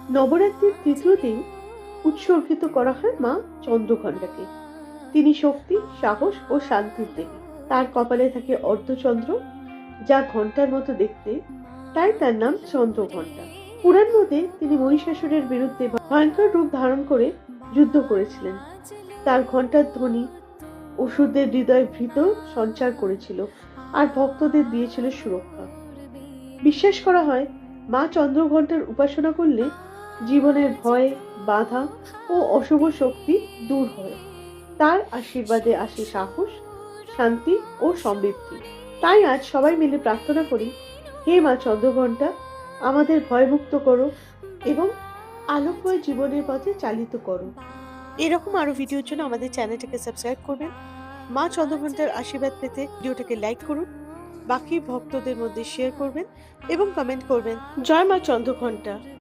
নবরাত্রির তৃতীয় দিন উৎসর্গিত করা হয় মা চন্দ্রঘণ্টাকে। তিনি শক্তি, সাহস ও শান্তির দেবী। তার কপালে থাকে অর্ধচন্দ্র, যা ঘণ্টার মতো দেখতে, তাই তার নাম চন্দ্রঘণ্টা। পুরাণ মতে তিনি মহিষাসুরের বিরুদ্ধে ভয়ঙ্কর রূপ ধারণ করে যুদ্ধ করেছিলেন। তার ঘণ্টার ধ্বনি অসুরদের হৃদয়ে ভীত সঞ্চার করেছিল আর ভক্তদের দিয়েছিল সুরক্ষা। বিশ্বাস করা হয় মা চন্দ্রঘণ্টার উপাসনা করলে জীবনের ভয়, বাধা ও অশুভ শক্তি দূর হয়। তার আশীর্বাদে আসে সাহস, শান্তি ও সমৃদ্ধি। তাই আজ সবাই মিলে প্রার্থনা করি, হে মা চন্দ্রঘণ্টা, আমাদের ভয়মুক্ত করো এবং আলোকময় জীবনের পথে চালিত করো। এরকম আরো ভিডিওর জন্য আমাদের চ্যানেলটাকে সাবস্ক্রাইব করবেন। মা চন্দ্রঘণ্টার আশীর্বাদ পেতে ভিডিওটাকে লাইক করুন, বাকি ভক্তদের মধ্যে শেয়ার করবেন এবং কমেন্ট করবেন। জয় মা চন্দ্রঘণ্টা।